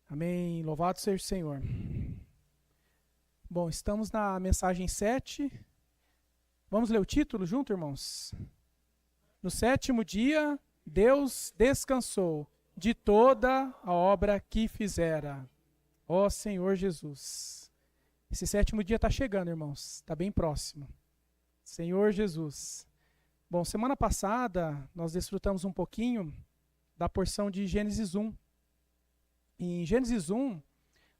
Amém. Louvado seja o Senhor. Bom, estamos na mensagem 7. Vamos ler o título junto, irmãos? No sétimo dia, Deus descansou de toda a obra que fizera. Ó Senhor Jesus. Esse sétimo dia está chegando, irmãos. Está bem próximo. Senhor Jesus. Bom, semana passada nós desfrutamos um pouquinho da porção de Gênesis 1. Em Gênesis 1,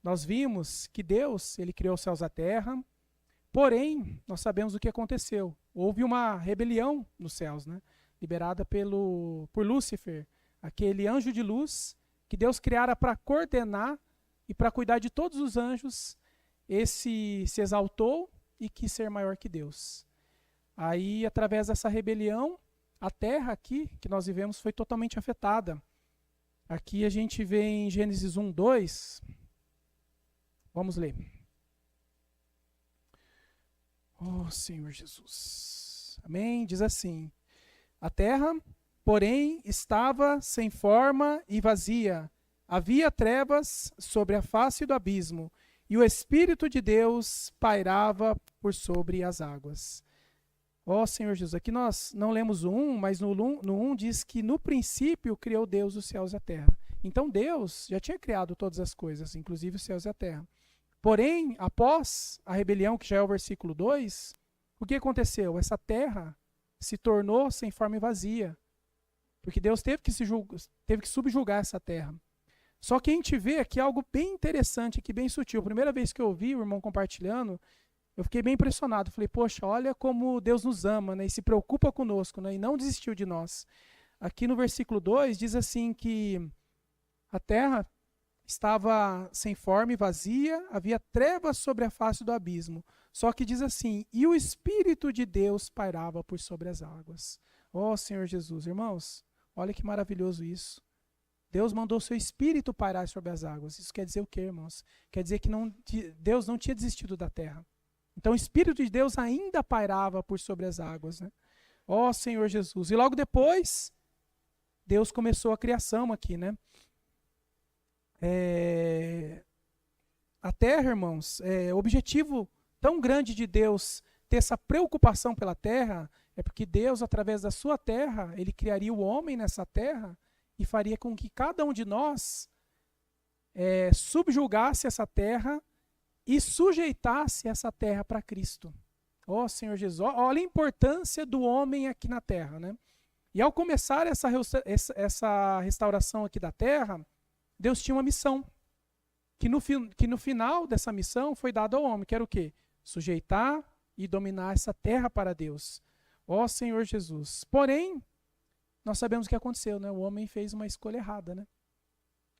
nós vimos que Deus, ele criou os céus e a terra, porém, nós sabemos o que aconteceu. Houve uma rebelião nos céus, né? Liberada por Lúcifer, aquele anjo de luz que Deus criara para coordenar e para cuidar de todos os anjos. Esse se exaltou e quis ser maior que Deus. Aí, através dessa rebelião, a terra aqui que nós vivemos foi totalmente afetada. Aqui a gente vê em Gênesis 1, 2. Vamos ler. Oh, Senhor Jesus. Amém? Diz assim: a terra, porém, estava sem forma e vazia. Havia trevas sobre a face do abismo, e o Espírito de Deus pairava por sobre as águas. Ó Senhor Jesus, aqui nós não lemos o 1, mas no 1 diz que no princípio criou Deus os céus e a terra. Então Deus já tinha criado todas as coisas, inclusive os céus e a terra. Porém, após a rebelião, que já é o versículo 2, o que aconteceu? Essa terra se tornou sem forma e vazia, porque Deus teve que subjugar essa terra. Só que a gente vê aqui algo bem interessante, aqui, bem sutil. A primeira vez que eu ouvi o irmão compartilhando, eu fiquei bem impressionado. Falei, poxa, olha como Deus nos ama, né, e se preocupa conosco, né, e não desistiu de nós. Aqui no versículo 2 diz assim que a terra estava sem forma e vazia, havia trevas sobre a face do abismo. Só que diz assim, e o Espírito de Deus pairava por sobre as águas. Ó Senhor Jesus, irmãos, olha que maravilhoso isso. Deus mandou o seu Espírito pairar sobre as águas. Isso quer dizer o quê, irmãos? Quer dizer que Deus não tinha desistido da terra. Então o Espírito de Deus ainda pairava por sobre as águas, né? Ó Senhor Jesus. E logo depois, Deus começou a criação aqui, né? A terra, irmãos, o objetivo tão grande de Deus ter essa preocupação pela terra é porque Deus, através da sua terra, ele criaria o homem nessa terra e faria com que cada um de nós subjugasse essa terra e sujeitasse essa terra para Cristo. Ó Senhor Jesus, olha a importância do homem aqui na terra, né? E ao começar essa restauração aqui da terra, Deus tinha uma missão, que no final dessa missão foi dada ao homem, que era o quê? Sujeitar e dominar essa terra para Deus. Ó Senhor Jesus. Porém, nós sabemos o que aconteceu, né? O homem fez uma escolha errada, né?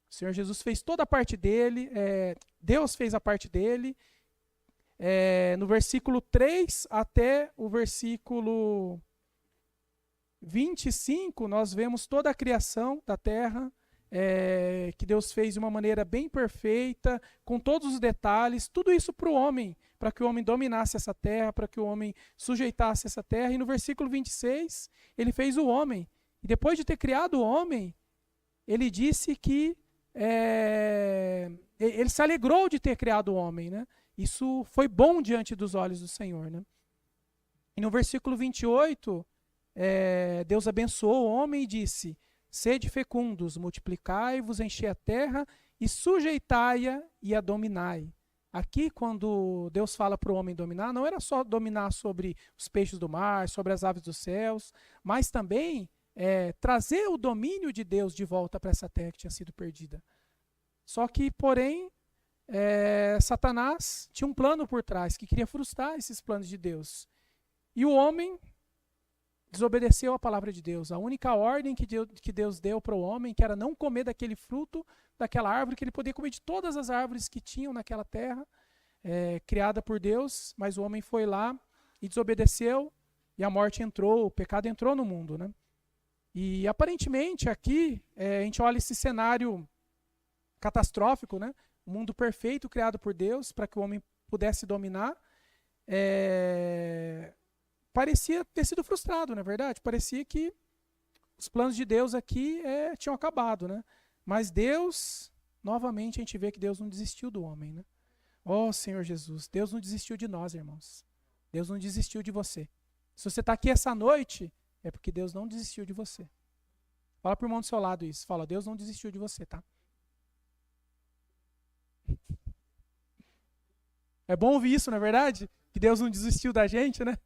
O Senhor Jesus fez toda a parte dele, Deus fez a parte dele. No versículo 3 até o versículo 25, nós vemos toda a criação da terra, que Deus fez de uma maneira bem perfeita, com todos os detalhes, tudo isso para o homem, para que o homem dominasse essa terra, para que o homem sujeitasse essa terra. E no versículo 26, ele fez o homem. E depois de ter criado o homem, ele disse que ele se alegrou de ter criado o homem, né? Isso foi bom diante dos olhos do Senhor, né? E no versículo 28, Deus abençoou o homem e disse: sede fecundos, multiplicai-vos, enchei a terra e sujeitai-a e a dominai. Aqui, quando Deus fala para o homem dominar, não era só dominar sobre os peixes do mar, sobre as aves dos céus, mas também trazer o domínio de Deus de volta para essa terra que tinha sido perdida. Só que, porém, Satanás tinha um plano por trás, que queria frustrar esses planos de Deus. E o homem desobedeceu a palavra de Deus. A única ordem que Deus deu para o homem, que era não comer daquele fruto, daquela árvore, que ele podia comer de todas as árvores que tinham naquela terra, criada por Deus, mas o homem foi lá e desobedeceu, e a morte entrou, o pecado entrou no mundo, né? E aparentemente aqui, a gente olha esse cenário catastrófico, né? O mundo perfeito criado por Deus para que o homem pudesse dominar, parecia ter sido frustrado, não é verdade? Parecia que os planos de Deus aqui tinham acabado, né? Mas Deus, novamente a gente vê que Deus não desistiu do homem, né? Oh, Senhor Jesus, Deus não desistiu de nós, irmãos. Deus não desistiu de você. Se você está aqui essa noite, é porque Deus não desistiu de você. Fala para o irmão do seu lado isso. Fala, Deus não desistiu de você, tá? É bom ouvir isso, não é verdade? Que Deus não desistiu da gente, né?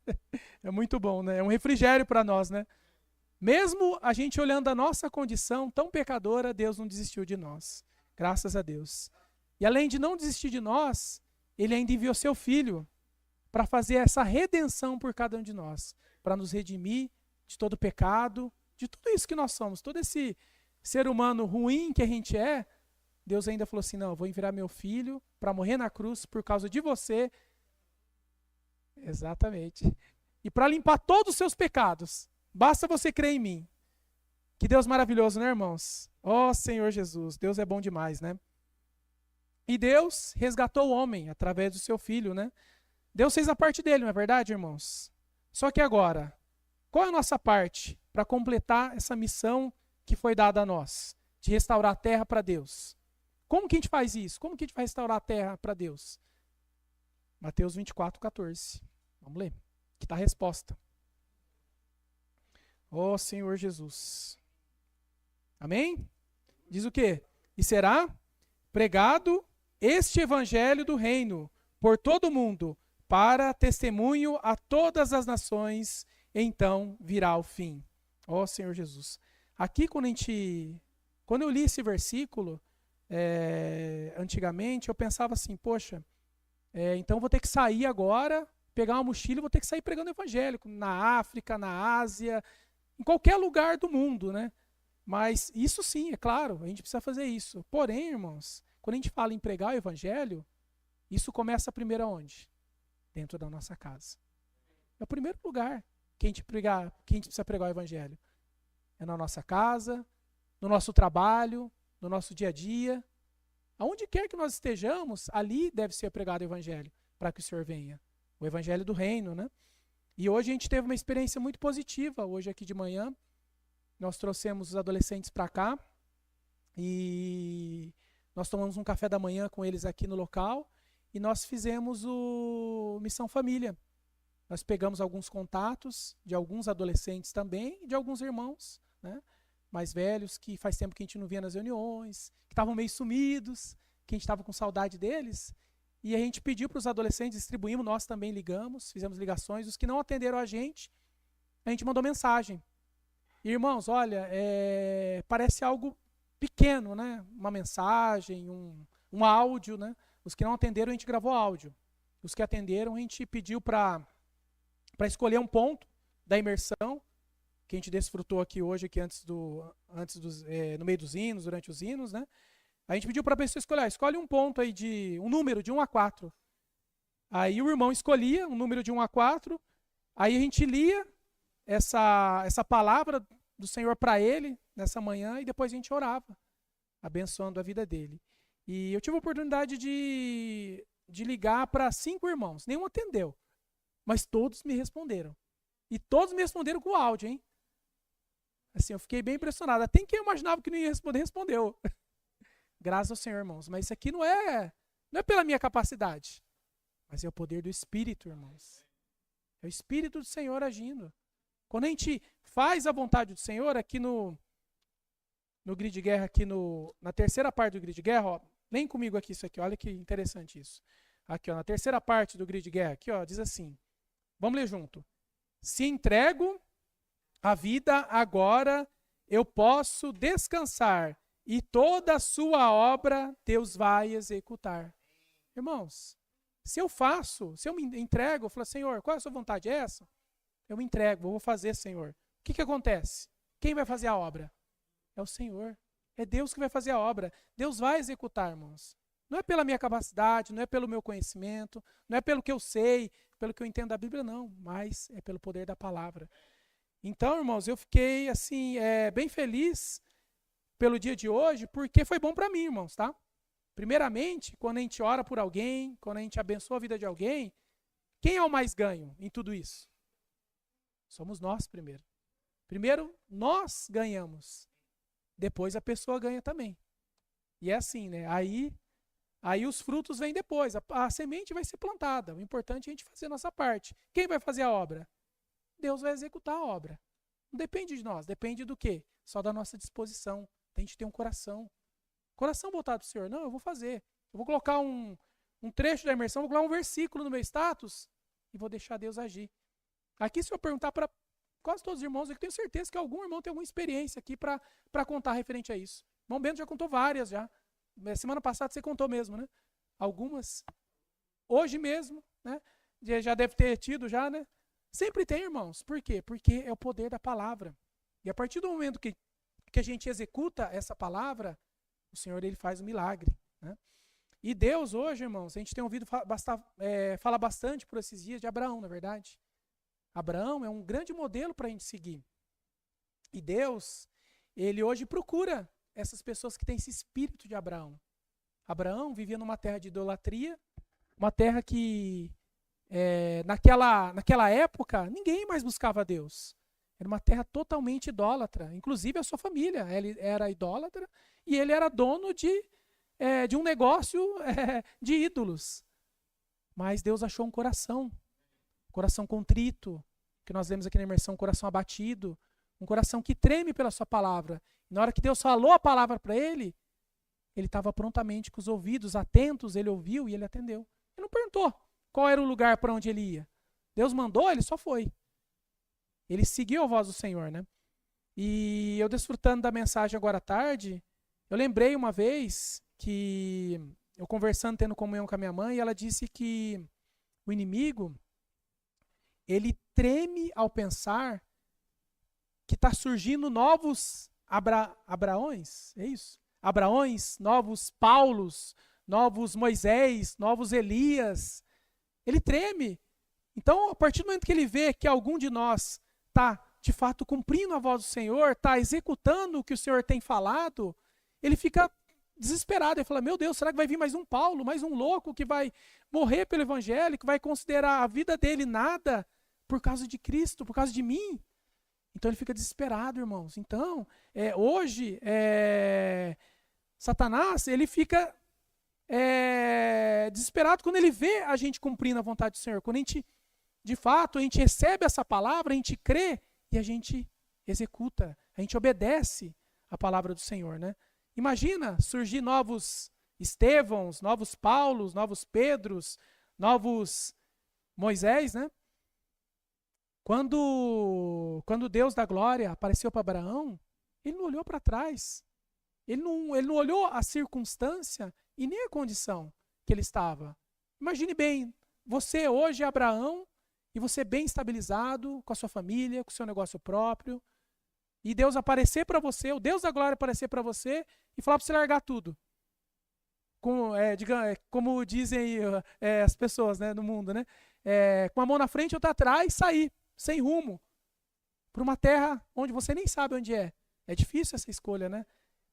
É muito bom, né? É um refrigério para nós, né? Mesmo a gente olhando a nossa condição tão pecadora, Deus não desistiu de nós. Graças a Deus. E além de não desistir de nós, Ele ainda enviou seu Filho para fazer essa redenção por cada um de nós, para nos redimir de todo pecado, de tudo isso que nós somos, todo esse ser humano ruim que a gente é. Deus ainda falou assim, não, eu vou enviar meu Filho para morrer na cruz por causa de você. Exatamente. E para limpar todos os seus pecados. Basta você crer em mim. Que Deus maravilhoso, né, irmãos? Ó Senhor Jesus, Deus é bom demais, né? E Deus resgatou o homem através do seu Filho, né? Deus fez a parte dele, não é verdade, irmãos? Só que agora, qual é a nossa parte para completar essa missão que foi dada a nós? De restaurar a terra para Deus. Como que a gente faz isso? Como que a gente vai restaurar a terra para Deus? Mateus 24:14. Vamos ler. Que está a resposta. Ó Senhor Jesus. Amém? Diz o quê? E será pregado este evangelho do reino por todo o mundo, para testemunho a todas as nações, então virá o fim. Ó Senhor Jesus. Aqui quando eu li esse versículo, antigamente, eu pensava assim, poxa, então vou ter que sair agora, pegar uma mochila e vou ter que sair pregando o evangelho, na África, na Ásia, em qualquer lugar do mundo, né? Mas isso sim, é claro, a gente precisa fazer isso. Porém, irmãos, quando a gente fala em pregar o evangelho, isso começa primeiro aonde? Dentro da nossa casa. É o primeiro lugar que a gente precisa pregar o evangelho. É na nossa casa, no nosso trabalho, no nosso dia a dia. Aonde quer que nós estejamos, ali deve ser pregado o evangelho, para que o Senhor venha. O evangelho do reino, né? E hoje a gente teve uma experiência muito positiva, hoje aqui de manhã. Nós trouxemos os adolescentes para cá e nós tomamos um café da manhã com eles aqui no local e nós fizemos o Missão Família. Nós pegamos alguns contatos de alguns adolescentes também e de alguns irmãos, né, mais velhos, que faz tempo que a gente não via nas reuniões, que estavam meio sumidos, que a gente estava com saudade deles. E a gente pediu para os adolescentes, distribuímos, nós também ligamos, fizemos ligações. Os que não atenderam a gente mandou mensagem. Irmãos, olha, parece algo pequeno, né? Uma mensagem, um áudio, né? Os que não atenderam, a gente gravou áudio. Os que atenderam, a gente pediu para escolher um ponto da imersão, que a gente desfrutou aqui hoje, aqui no meio dos hinos, durante os hinos, né? A gente pediu para a pessoa escolhe um ponto aí um número de 1 a 4. Aí o irmão escolhia um número de 1 a 4, aí a gente lia essa palavra do Senhor para ele nessa manhã e depois a gente orava, abençoando a vida dele. E eu tive a oportunidade de ligar para 5 irmãos, nenhum atendeu, mas todos me responderam. E todos me responderam com áudio, hein? Assim, eu fiquei bem impressionado. Até quem eu imaginava que não ia responder, respondeu. Graças ao Senhor, irmãos. Mas isso aqui não é pela minha capacidade, mas é o poder do Espírito, irmãos. É o Espírito do Senhor agindo. Quando a gente faz a vontade do Senhor, aqui no grid de guerra, aqui na terceira parte do grid de guerra, ó, leem comigo aqui isso aqui, olha que interessante isso. Aqui, ó, na terceira parte do grid de guerra, aqui, ó, diz assim, vamos ler junto. Se entrego a vida agora, eu posso descansar, e toda a sua obra Deus vai executar. Irmãos, se eu me entrego, eu falo, Senhor, qual é a sua vontade? É essa? Eu me entrego, eu vou fazer, Senhor. O que acontece? Quem vai fazer a obra? É o Senhor. É Deus que vai fazer a obra. Deus vai executar, irmãos. Não é pela minha capacidade, não é pelo meu conhecimento, não é pelo que eu sei, pelo que eu entendo da Bíblia, não. Mas é pelo poder da palavra. Então, irmãos, eu fiquei assim, bem feliz pelo dia de hoje, porque foi bom para mim, irmãos, tá? Primeiramente, quando a gente ora por alguém, quando a gente abençoa a vida de alguém, quem é o mais ganho em tudo isso? Somos nós primeiro. Primeiro, nós ganhamos. Depois a pessoa ganha também. E é assim, né? Aí os frutos vêm depois. A semente vai ser plantada. O importante é a gente fazer a nossa parte. Quem vai fazer a obra? Deus vai executar a obra. Não depende de nós. Depende do quê? Só da nossa disposição. A gente tem um coração. Coração voltado para o Senhor. Não, eu vou fazer. Eu vou colocar um trecho da imersão, vou colocar um versículo no meu status e vou deixar Deus agir. Aqui, se eu perguntar para quase todos os irmãos, eu tenho certeza que algum irmão tem alguma experiência aqui para contar referente a isso. O irmão Bento já contou várias já. Semana passada você contou mesmo, né? Algumas. Hoje mesmo, né? Já deve ter tido já, né? Sempre tem, irmãos. Por quê? Porque é o poder da palavra. E a partir do momento que a gente executa essa palavra, o Senhor ele faz um milagre, né? E Deus hoje, irmãos, a gente tem ouvido falar bastante por esses dias de Abraão, na verdade. Abraão é um grande modelo para a gente seguir. E Deus, ele hoje procura essas pessoas que têm esse espírito de Abraão. Abraão vivia numa terra de idolatria, uma terra que naquela época ninguém mais buscava Deus. Era uma terra totalmente idólatra. Inclusive a sua família ele era idólatra e ele era dono de um negócio de ídolos. Mas Deus achou um coração contrito, que nós vemos aqui na imersão, um coração abatido, um coração que treme pela sua palavra. E na hora que Deus falou a palavra para ele estava prontamente com os ouvidos atentos, ele ouviu e ele atendeu. Ele não perguntou qual era o lugar para onde ele ia. Deus mandou, ele só foi. Ele seguiu a voz do Senhor, né? E eu desfrutando da mensagem agora à tarde, eu lembrei uma vez que eu conversando, tendo comunhão com a minha mãe, e ela disse que o inimigo, ele treme ao pensar que está surgindo novos Abraões, é isso? Abraões, novos Paulos, novos Moisés, novos Elias. Ele treme. Então, a partir do momento que ele vê que algum de nós está, de fato, cumprindo a voz do Senhor, está executando o que o Senhor tem falado, ele fica desesperado. Ele fala, meu Deus, será que vai vir mais um Paulo, mais um louco que vai morrer pelo evangelho, que vai considerar a vida dele nada por causa de Cristo, por causa de mim? Então ele fica desesperado, irmãos. Então, hoje, Satanás, ele fica desesperado quando ele vê a gente cumprindo a vontade do Senhor. Quando a gente, de fato, a gente recebe essa palavra, a gente crê e a gente executa, a gente obedece a palavra do Senhor, né? Imagina surgir novos Estevãos, novos Paulos, novos Pedros, novos Moisés, né? Quando Deus da glória apareceu para Abraão, ele não olhou para trás. Ele não olhou a circunstância e nem a condição que ele estava. Imagine bem, você hoje é Abraão e você bem estabilizado com a sua família, com o seu negócio próprio, e Deus aparecer para você, o Deus da glória aparecer para você e falar para você largar tudo. Como dizem as pessoas, né, no mundo, né? Com a mão na frente e outra atrás, sair, sem rumo, para uma terra onde você nem sabe onde é. É difícil essa escolha, né?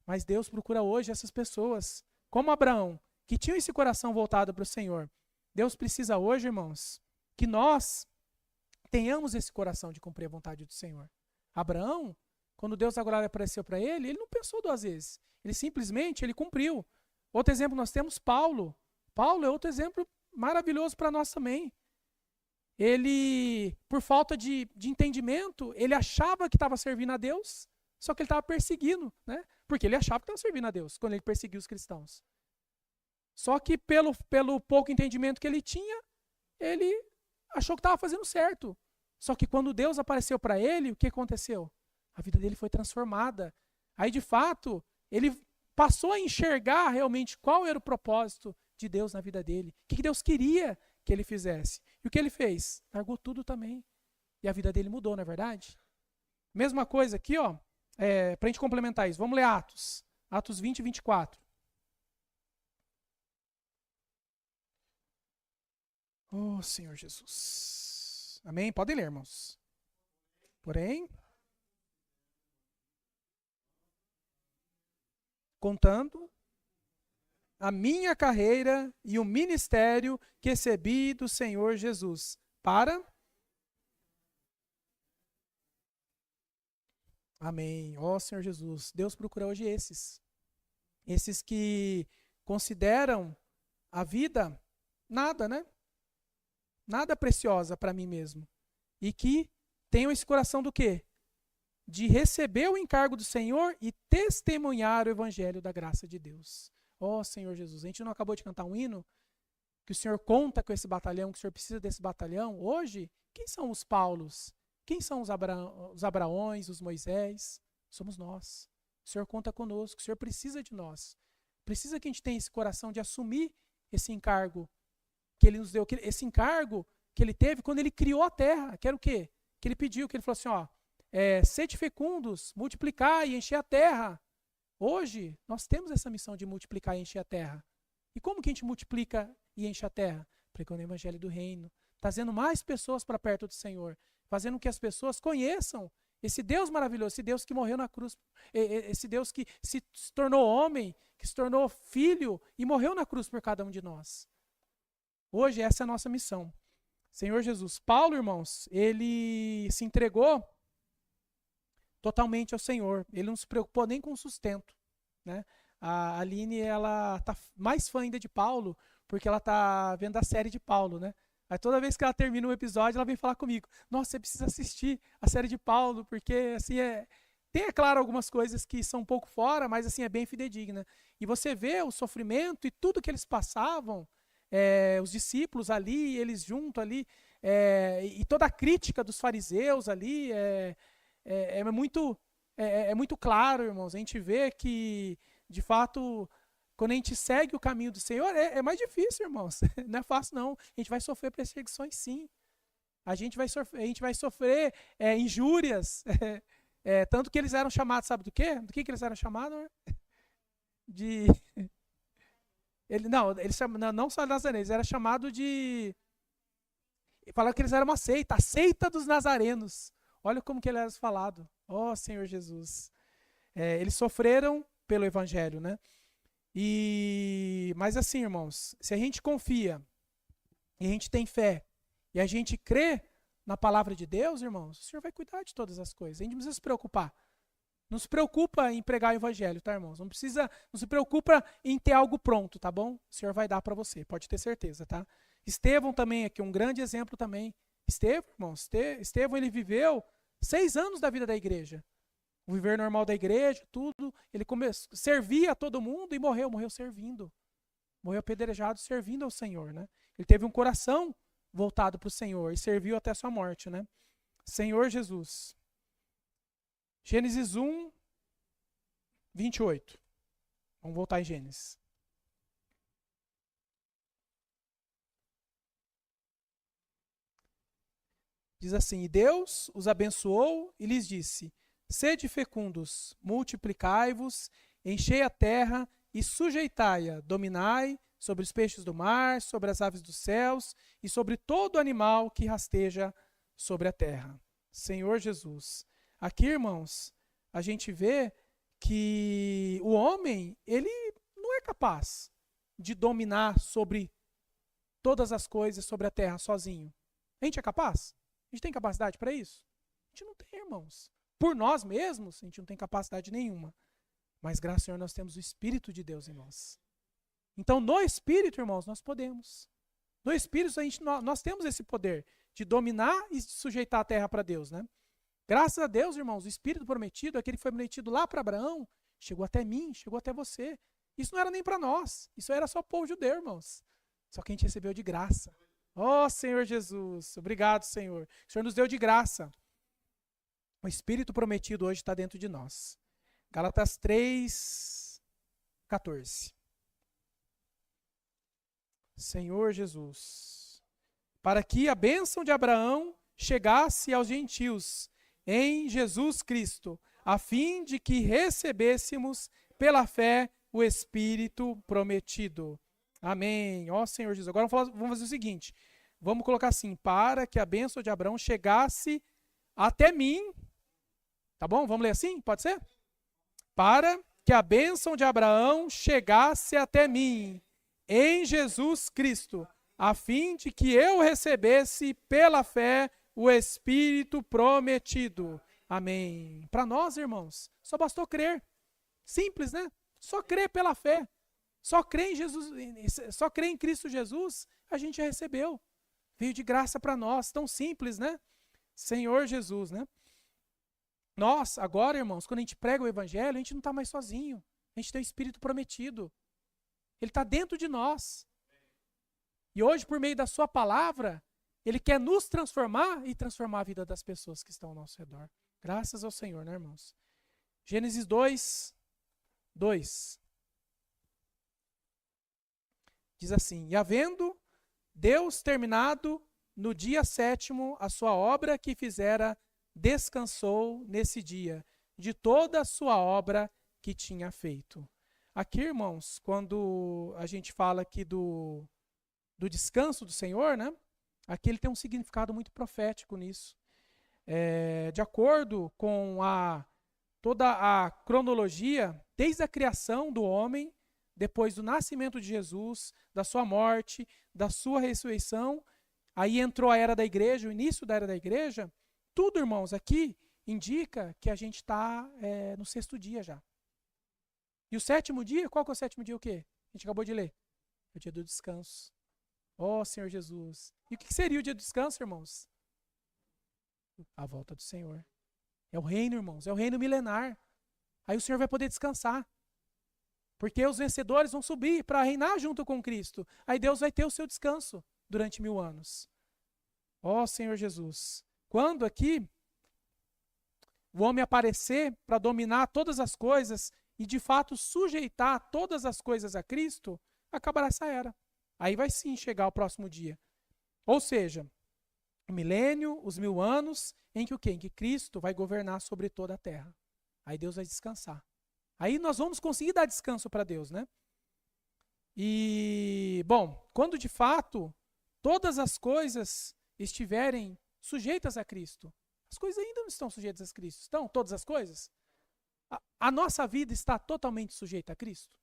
Mas Deus procura hoje essas pessoas, como Abraão, que tinham esse coração voltado para o Senhor. Deus precisa hoje, irmãos, que nós tenhamos esse coração de cumprir a vontade do Senhor. Abraão, quando Deus da glória apareceu para ele não pensou duas vezes. Ele simplesmente cumpriu. Outro exemplo, nós temos Paulo. Paulo é outro exemplo maravilhoso para nós também. Ele, por falta de entendimento, ele achava que estava servindo a Deus, só que ele estava perseguindo, né? Porque ele achava que estava servindo a Deus quando ele perseguiu os cristãos. Só que pelo pouco entendimento que ele tinha, ele achou que estava fazendo certo. Só que quando Deus apareceu para ele, o que aconteceu? A vida dele foi transformada. Aí, de fato, ele passou a enxergar realmente qual era o propósito de Deus na vida dele. O que Deus queria que ele fizesse. E o que ele fez? Largou tudo também. E a vida dele mudou, não é verdade? Mesma coisa aqui, ó. Para a gente complementar isso. Vamos ler Atos. Atos 20 e 24. Oh, Senhor Jesus. Amém? Podem ler, irmãos. Porém, contando a minha carreira e o ministério que recebi do Senhor Jesus. Amém. Ó Senhor Jesus, Deus procura hoje esses. Esses que consideram a vida nada, né? Nada preciosa para mim mesmo. E que tenham esse coração do quê? De receber o encargo do Senhor e testemunhar o evangelho da graça de Deus. Ó Senhor Jesus, a gente não acabou de cantar um hino? Que o Senhor conta com esse batalhão, que o Senhor precisa desse batalhão. Hoje, quem são os Paulos? Quem são os Abraões, os Moisés? Somos nós. O Senhor conta conosco, o Senhor precisa de nós. Precisa que a gente tenha esse coração de assumir esse encargo que Ele nos deu. Esse encargo que Ele teve quando Ele criou a terra. Que era o quê? Que Ele pediu, que Ele falou assim, ó, sede fecundos, multiplicar e encher a terra. Hoje, nós temos essa missão de multiplicar e encher a terra. E como que a gente multiplica e enche a terra? Pregando o evangelho do reino, trazendo mais pessoas para perto do Senhor, fazendo com que as pessoas conheçam esse Deus maravilhoso, esse Deus que morreu na cruz, esse Deus que se tornou homem, que se tornou filho e morreu na cruz por cada um de nós. Hoje essa é a nossa missão. Senhor Jesus, Paulo, irmãos, ele se entregou totalmente ao Senhor. Ele não se preocupou nem com o sustento, né? A Aline, ela tá mais fã ainda de Paulo, porque ela tá vendo a série de Paulo, né? Aí toda vez que ela termina um episódio, ela vem falar comigo. Nossa, você precisa assistir a série de Paulo, porque assim tem, é claro, algumas coisas que são um pouco fora, mas assim é bem fidedigna. E você vê o sofrimento e tudo que eles passavam, os discípulos ali, eles junto ali, e toda a crítica dos fariseus ali, é muito claro, irmãos. A gente vê que, de fato, quando a gente segue o caminho do Senhor, é mais difícil, irmãos. Não é fácil, não. A gente vai sofrer perseguições, sim. A gente vai sofrer injúrias. Tanto que eles eram chamados, sabe do quê? Do que eles eram chamados? De... não só nazarenos, eles eram chamados de... Falaram que eles eram uma seita, a seita dos nazarenos. Olha como que eles eram falados. Ó Senhor Jesus. Eles sofreram pelo evangelho, né? Mas assim, irmãos, se a gente confia, e a gente tem fé, e a gente crê na palavra de Deus, irmãos, o Senhor vai cuidar de todas as coisas. A gente não precisa se preocupar. Não se preocupa em pregar o evangelho, tá, irmãos? Não se preocupa em ter algo pronto, tá bom? O Senhor vai dar para você, pode ter certeza, tá? Estevão também aqui, um grande exemplo também. Estevão, irmãos, Estevão, ele viveu 6 anos da vida da igreja. O viver normal da igreja, tudo. Ele servia a todo mundo e morreu servindo. Morreu apedrejado servindo ao Senhor, né? Ele teve um coração voltado para o Senhor e serviu até a sua morte, né? Senhor Jesus. Gênesis 1, 28. Vamos voltar em Gênesis. Diz assim: E Deus os abençoou e lhes disse: Sede fecundos, multiplicai-vos, enchei a terra e sujeitai-a, dominai sobre os peixes do mar, sobre as aves dos céus e sobre todo animal que rasteja sobre a terra. Senhor Jesus. Aqui, irmãos, a gente vê que o homem, ele não é capaz de dominar sobre todas as coisas sobre a terra sozinho. A gente é capaz? A gente tem capacidade para isso? A gente não tem, irmãos. Por nós mesmos, a gente não tem capacidade nenhuma. Mas, graças ao Senhor, nós temos o Espírito de Deus em nós. Então, no Espírito, irmãos, nós podemos. No Espírito, nós temos esse poder de dominar e de sujeitar a terra para Deus, né? Graças a Deus, irmãos, o Espírito prometido, aquele que foi prometido lá para Abraão, chegou até mim, chegou até você. Isso não era nem para nós. Isso era só o povo judeu, irmãos. Só que a gente recebeu de graça. Ó Senhor Jesus, obrigado, Senhor. O Senhor nos deu de graça. O Espírito prometido hoje está dentro de nós. Gálatas 3, 14. Senhor Jesus, para que a bênção de Abraão chegasse aos gentios em Jesus Cristo, a fim de que recebêssemos pela fé o Espírito prometido. Amém. Ó Senhor Jesus. Agora vamos fazer o seguinte. Vamos colocar assim, para que a bênção de Abraão chegasse até mim. Tá bom? Vamos ler assim? Pode ser? Para que a bênção de Abraão chegasse até mim, em Jesus Cristo, a fim de que eu recebesse pela fé o Espírito prometido. Amém. Para nós, irmãos, só bastou crer. Simples, né? Só crer pela fé. Só crer em Jesus, só crer em Cristo Jesus, a gente já recebeu. Veio de graça para nós, tão simples, né? Senhor Jesus, né? Nós, agora, irmãos, quando a gente prega o evangelho, a gente não está mais sozinho. A gente tem o Espírito prometido. Ele está dentro de nós. E hoje, por meio da sua palavra, ele quer nos transformar e transformar a vida das pessoas que estão ao nosso redor. Graças ao Senhor, né, irmãos? Gênesis 2, 2. Diz assim: E havendo Deus terminado no dia 7º a sua obra que fizera, descansou nesse dia de toda a sua obra que tinha feito. Aqui, irmãos, quando a gente fala aqui do descanso do Senhor, né? Aqui ele tem um significado muito profético nisso. De acordo com toda a cronologia, desde a criação do homem, depois do nascimento de Jesus, da sua morte, da sua ressurreição, aí entrou a era da igreja, o início da era da igreja, tudo, irmãos, aqui indica que a gente está no 6º dia já. E o 7º dia, qual que é o 7º dia o quê? A gente acabou de ler. É o dia do descanso. Ó Senhor Jesus. E o que seria o dia do descanso, irmãos? A volta do Senhor. É o reino, irmãos, é o reino milenar. Aí o Senhor vai poder descansar. Porque os vencedores vão subir para reinar junto com Cristo. Aí Deus vai ter o seu descanso durante 1000 anos. Ó Senhor Jesus. Quando aqui o homem aparecer para dominar todas as coisas e de fato sujeitar todas as coisas a Cristo, acabará essa era. Aí vai sim chegar o próximo dia. Ou seja, o milênio, os 1000 anos, em que o quê? Em que Cristo vai governar sobre toda a terra. Aí Deus vai descansar. Aí nós vamos conseguir dar descanso para Deus, né? E, bom, quando de fato todas as coisas estiverem sujeitas a Cristo, as coisas ainda não estão sujeitas a Cristo. Estão todas as coisas? A nossa vida está totalmente sujeita a Cristo?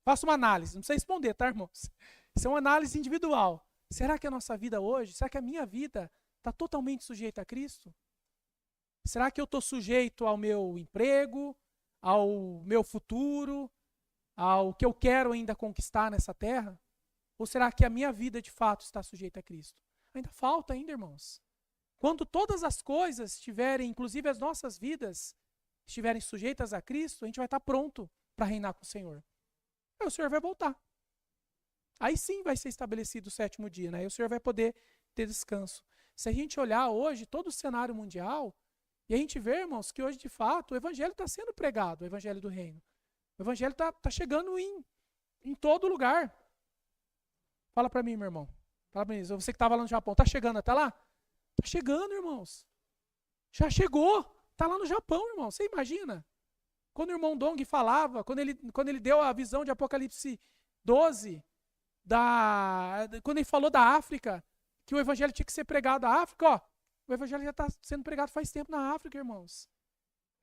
Faça uma análise, não precisa responder, tá, irmãos? Isso é uma análise individual. Será que a nossa vida hoje, será que a minha vida está totalmente sujeita a Cristo? Será que eu estou sujeito ao meu emprego, ao meu futuro, ao que eu quero ainda conquistar nessa terra? Ou será que a minha vida de fato está sujeita a Cristo? Ainda falta ainda, irmãos. Quando todas as coisas estiverem, inclusive as nossas vidas, estiverem sujeitas a Cristo, a gente vai estar pronto para reinar com o Senhor. Aí o Senhor vai voltar. Aí sim vai ser estabelecido o 7º dia, né? Aí o Senhor vai poder ter descanso. Se a gente olhar hoje todo o cenário mundial, e a gente vê, irmãos, que hoje de fato o Evangelho está sendo pregado, o Evangelho do Reino. O Evangelho está chegando em todo lugar. Fala para mim, meu irmão. Fala para mim, você que estava lá no Japão, está chegando até lá? Está chegando, irmãos. Já chegou. Está lá no Japão, irmão. Você imagina? Quando o irmão Dong falava, quando ele deu a visão de Apocalipse 12, quando ele falou da África, que o Evangelho tinha que ser pregado na África, ó, o Evangelho já está sendo pregado faz tempo na África, irmãos.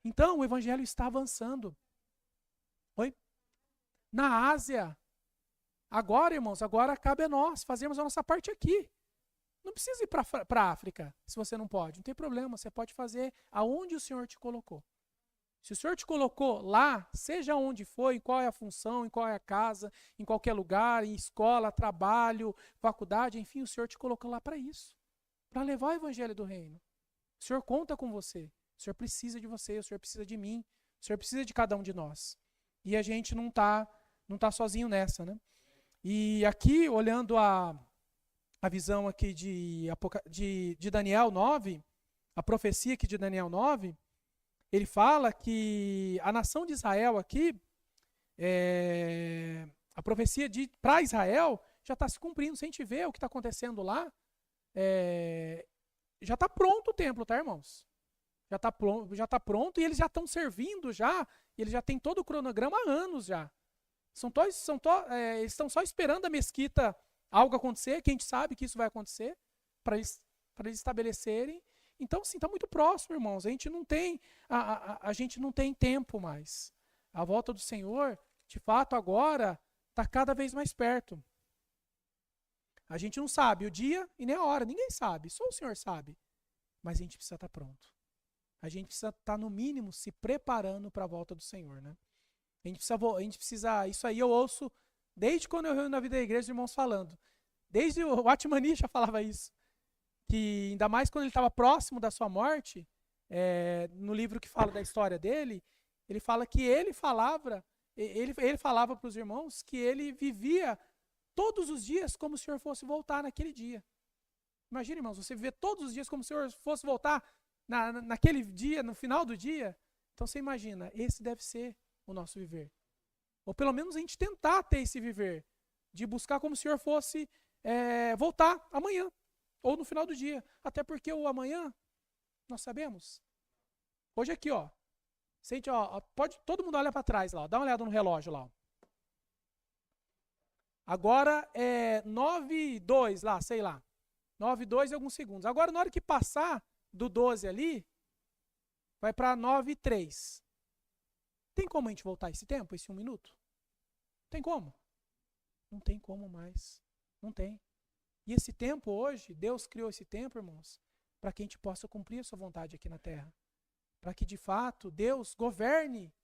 Então, o Evangelho está avançando. Oi? Na Ásia. Agora, irmãos, agora cabe a nós fazermos a nossa parte aqui. Não precisa ir para a África, se você não pode. Não tem problema, você pode fazer aonde o Senhor te colocou. Se o Senhor te colocou lá, seja onde for, em qual é a função, em qual é a casa, em qualquer lugar, em escola, trabalho, faculdade, enfim, o Senhor te colocou lá para isso. Para levar o Evangelho do Reino. O Senhor conta com você. O Senhor precisa de você, o Senhor precisa de mim, o Senhor precisa de cada um de nós. E a gente não tá sozinho nessa, né? E aqui, olhando a visão aqui de Daniel 9, a profecia aqui de Daniel 9, ele fala que a nação de Israel aqui, a profecia para Israel já está se cumprindo. Se a gente vê o que está acontecendo lá, já está pronto o templo, tá, irmãos? Já tá pronto e eles já estão servindo já, e eles já têm todo o cronograma há anos já. Eles estão só esperando a mesquita algo acontecer, que a gente sabe que isso vai acontecer, para eles estabelecerem. Então, sim, está muito próximo, irmãos. A gente não tem tempo mais. A volta do Senhor, de fato, agora está cada vez mais perto. A gente não sabe o dia e nem a hora, ninguém sabe, só o Senhor sabe. Mas a gente precisa estar pronto. A gente precisa estar, no mínimo, se preparando para a volta do Senhor, né? A gente precisa, isso aí eu ouço desde quando eu reúno na vida da igreja, os irmãos falando. Desde o Atmani já falava isso. Que ainda mais quando ele estava próximo da sua morte, no livro que fala da história dele, ele fala que ele falava para os irmãos que ele vivia todos os dias como se o Senhor fosse voltar naquele dia. Imagina, irmãos, você viver todos os dias como se o Senhor fosse voltar naquele dia, no final do dia. Então você imagina, esse deve ser o nosso viver. Ou pelo menos a gente tentar ter esse viver, de buscar como se o Senhor fosse voltar amanhã, ou no final do dia. Até porque o amanhã, nós sabemos. Hoje aqui, ó. Sente, ó, todo mundo olha para trás lá, ó, dá uma olhada no relógio lá. Ó. Agora é 9:02 lá, sei lá. 9:02 e alguns segundos. Agora, na hora que passar do 12 ali, vai para 9:03. Tem como a gente voltar esse tempo, esse 1 minuto? Tem como? Não tem como mais. Não tem. E esse tempo hoje, Deus criou esse tempo, irmãos, para que a gente possa cumprir a sua vontade aqui na terra. Para que, de fato, Deus governe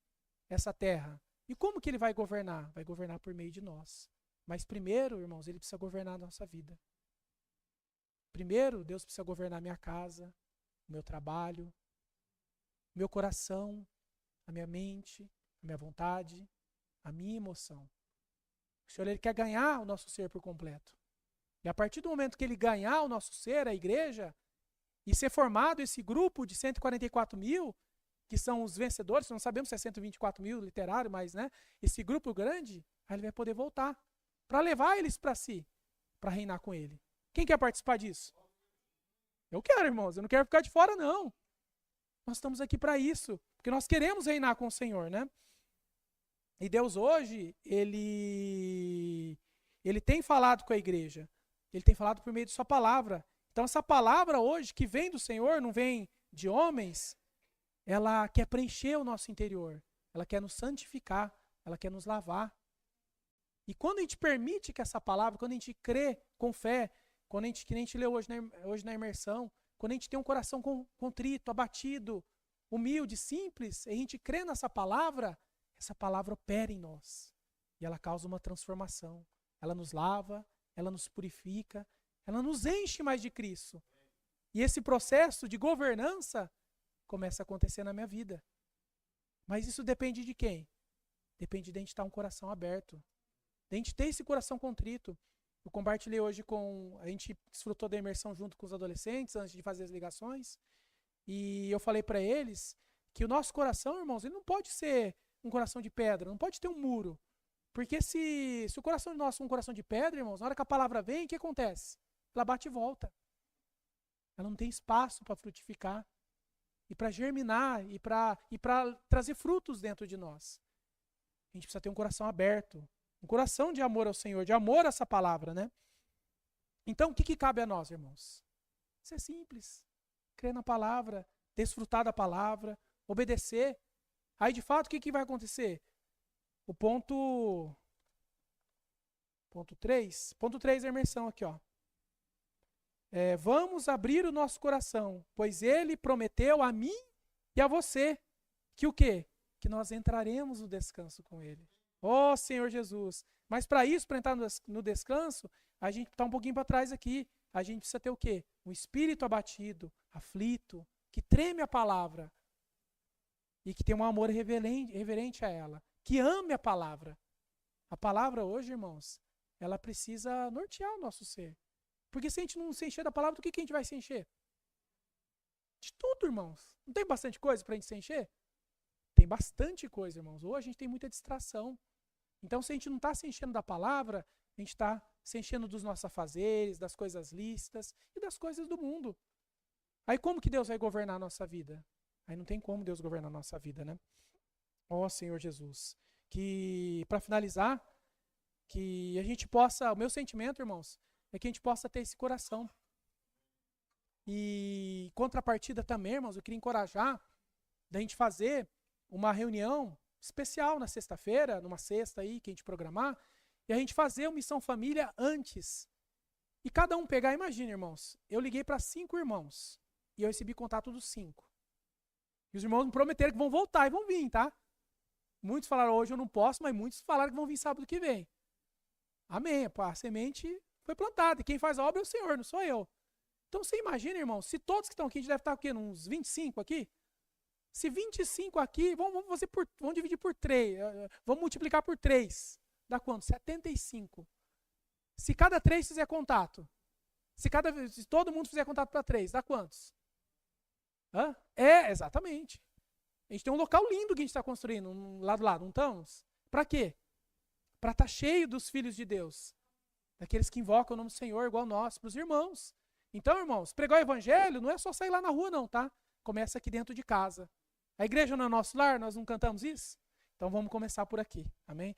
essa terra. E como que Ele vai governar? Vai governar por meio de nós. Mas primeiro, irmãos, Ele precisa governar a nossa vida. Primeiro, Deus precisa governar a minha casa, o meu trabalho, meu coração, a minha mente, a minha vontade, a minha emoção. O Senhor, Ele quer ganhar o nosso ser por completo. E a partir do momento que Ele ganhar o nosso ser, a igreja, e ser formado esse grupo de 144 mil, que são os vencedores, não sabemos se é 124 mil literário, mas esse grupo grande, aí Ele vai poder voltar, para levar eles para si, para reinar com Ele. Quem quer participar disso? Eu quero, irmãos, eu não quero ficar de fora, não. Nós estamos aqui para isso, porque nós queremos reinar com o Senhor, né? E Deus hoje, Ele tem falado com a igreja, Ele tem falado por meio de sua palavra. Então essa palavra hoje, que vem do Senhor, não vem de homens, ela quer preencher o nosso interior, ela quer nos santificar, ela quer nos lavar. E quando a gente permite que essa palavra, quando a gente crê com fé, quando a gente, que nem a gente leu hoje na imersão, quando a gente tem um coração contrito, abatido, humilde, simples, a gente crê nessa palavra, essa palavra opera em nós. E ela causa uma transformação. Ela nos lava, ela nos purifica, ela nos enche mais de Cristo. E esse processo de governança começa a acontecer na minha vida. Mas isso depende de quem? Depende de a gente estar um coração aberto. De a gente ter esse coração contrito. Eu compartilhei hoje a gente desfrutou da imersão junto com os adolescentes, antes de fazer as ligações. E eu falei para eles que o nosso coração, irmãos, ele não pode ser um coração de pedra, não pode ter um muro. Porque se o coração de nós for um coração de pedra, irmãos, na hora que a palavra vem, o que acontece? Ela bate e volta. Ela não tem espaço para frutificar e para germinar e para trazer frutos dentro de nós. A gente precisa ter um coração aberto, um coração de amor ao Senhor, de amor a essa palavra, né? Então, o que cabe a nós, irmãos? Ser simples, crer na palavra, desfrutar da palavra, obedecer. Aí, de fato, o que vai acontecer? O ponto 3 é a imersão aqui, ó. Vamos abrir o nosso coração, pois Ele prometeu a mim e a você que o quê? Que nós entraremos no descanso com Ele. Ó Senhor Jesus! Mas para isso, para entrar no descanso, a gente está um pouquinho para trás aqui. A gente precisa ter o quê? Um espírito abatido, aflito, que treme a palavra e que tem um amor reverente a ela, que ame a palavra. A palavra hoje, irmãos, ela precisa nortear o nosso ser. Porque se a gente não se encher da palavra, do que a gente vai se encher? De tudo, irmãos. Não tem bastante coisa para a gente se encher? Tem bastante coisa, irmãos. Hoje a gente tem muita distração. Então, se a gente não está se enchendo da palavra, a gente está se enchendo dos nossos afazeres, das coisas lícitas e das coisas do mundo. Aí como que Deus vai governar a nossa vida? Aí não tem como Deus governar a nossa vida, né? Ó Senhor Jesus. Que, para finalizar, que a gente possa, o meu sentimento, irmãos, é que a gente possa ter esse coração. E contrapartida também, irmãos, eu queria encorajar da gente fazer uma reunião especial na sexta-feira, numa sexta aí que a gente programar, e a gente fazer uma missão família antes. E cada um pegar, imagina, irmãos, eu liguei para 5 irmãos e eu recebi contato dos 5. E os irmãos me prometeram que vão voltar e vão vir, tá? Muitos falaram hoje eu não posso, mas muitos falaram que vão vir sábado que vem. Amém. A semente foi plantada. E quem faz a obra é o Senhor, não sou eu. Então você imagina, irmão, se todos que estão aqui, a gente deve estar o quê? Uns 25 aqui? Se 25 aqui, vamos dividir por 3. Vamos multiplicar por 3. Dá quanto? 75. Se cada 3 fizer contato. Se todo mundo fizer contato para 3, dá quantos? Hã? Exatamente. A gente tem um local lindo que a gente está construindo, lá do lado, não estamos? Para quê? Para estar cheio dos filhos de Deus. Daqueles que invocam o nome do Senhor igual nós, para os irmãos. Então, irmãos, pregar o evangelho não é só sair lá na rua não, tá? Começa aqui dentro de casa. A igreja não é nosso lar, nós não cantamos isso? Então vamos começar por aqui, amém?